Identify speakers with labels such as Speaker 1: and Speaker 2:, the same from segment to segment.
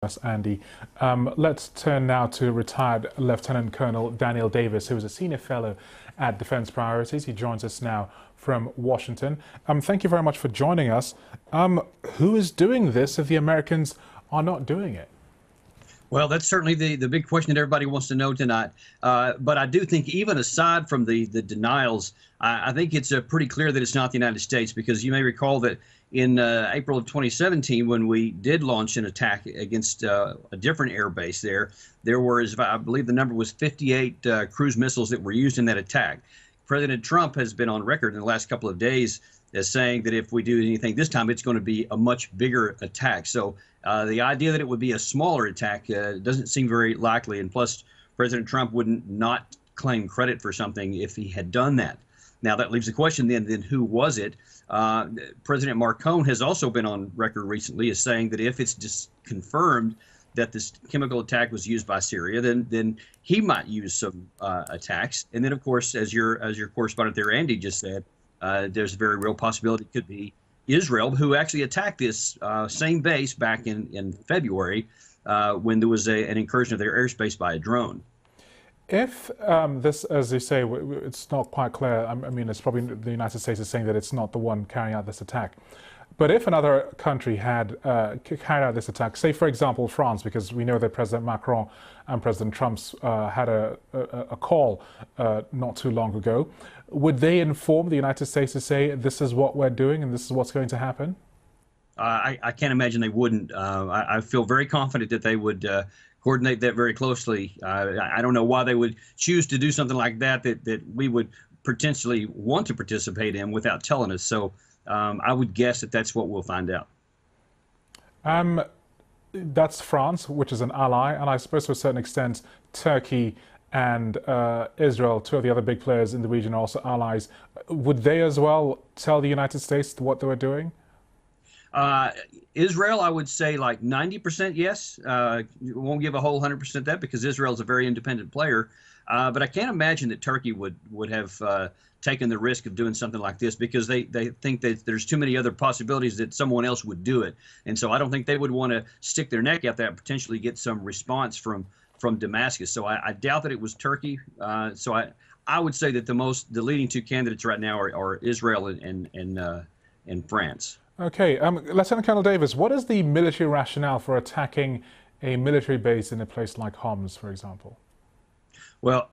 Speaker 1: Us, Andy. Let's turn now to retired Lieutenant Colonel Daniel Davis, who is a senior fellow at Defense Priorities. He joins us now from Washington. Thank you very much for joining us. Who is doing this if the Americans are not doing it?
Speaker 2: Well, that's certainly the big question that everybody wants to know tonight. But I do think even aside from the denials, I think it's pretty clear that it's not the United States, because you may recall that in April of 2017, when we did launch an attack against a different air base there were, I believe the number was 58 cruise missiles that were used in that attack. President Trump has been on record in the last couple of days as saying that if we do anything this time, it's going to be a much bigger attack. So the idea that it would be a smaller attack doesn't seem very likely. And plus, President Trump wouldn't not claim credit for something if he had done that. Now, that leaves the question then who was it? President Marcone has also been on record recently as saying that if it's just confirmed that this chemical attack was used by Syria, then he might use some attacks. And then, of course, as your correspondent there, Andy, just said, there's a very real possibility it could be Israel, who actually attacked this same base back in February when there was an incursion of their airspace by a drone.
Speaker 1: If this, as you say, it's not quite clear, I mean, it's probably the United States is saying that it's not the one carrying out this attack. But if another country had carried out this attack, say, for example, France, because we know that President Macron and President Trump's had a call not too long ago, would they inform the United States to say, this is what we're doing and this is what's going to happen?
Speaker 2: I can't imagine they wouldn't. I feel very confident that they would coordinate that very closely. I don't know why they would choose to do something like that we would potentially want to participate in without telling us. So I would guess that that's what we'll find out.
Speaker 1: That's France, which is an ally, and I suppose to a certain extent Turkey and Israel, two of the other big players in the region, are also allies. Would they as well tell the United States what they were doing?
Speaker 2: Israel, I would say like 90% yes. Won't give a whole 100% that, because Israel is a very independent player. But I can't imagine that Turkey would have taken the risk of doing something like this, because they think that there's too many other possibilities that someone else would do it. And so I don't think they would want to stick their neck out there and potentially get some response from Damascus. So I doubt that it was Turkey. So I would say that the leading two candidates right now are Israel and France.
Speaker 1: Okay, Lieutenant Colonel Davis, what is the military rationale for attacking a military base in a place like Homs, for example?
Speaker 2: Well,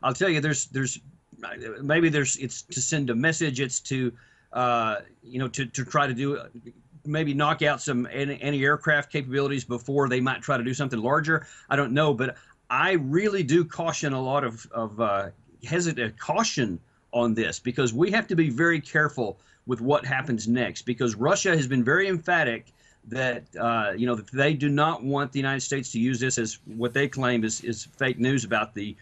Speaker 2: I'll tell you, it's to send a message. It's to to try to maybe knock out some anti-aircraft capabilities before they might try to do something larger. I don't know, but I really do caution a lot of hesitant caution on this, because we have to be very careful with what happens next, because Russia has been very emphatic that that they do not want the United States to use this as what they claim is fake news about the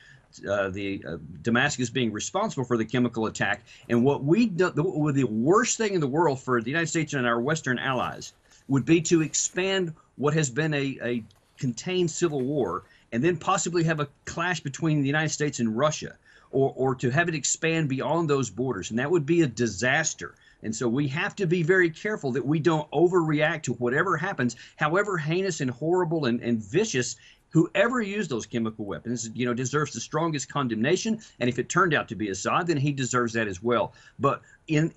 Speaker 2: Damascus being responsible for the chemical attack. And what the worst thing in the world for the United States and our Western allies would be to expand what has been a contained civil war and then possibly have a clash between the United States and Russia, or to have it expand beyond those borders. And that would be a disaster. And so we have to be very careful that we don't overreact to whatever happens, however heinous and horrible and vicious. Whoever used those chemical weapons, deserves the strongest condemnation. And if it turned out to be Assad, then he deserves that as well. But in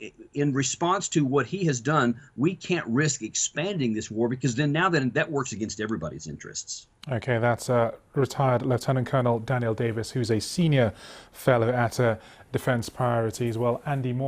Speaker 2: response to what he has done, we can't risk expanding this war, because then that works against everybody's interests.
Speaker 1: Okay, that's retired Lieutenant Colonel Daniel Davis, who's a senior fellow at Defense Priorities. Well, Andy Moore.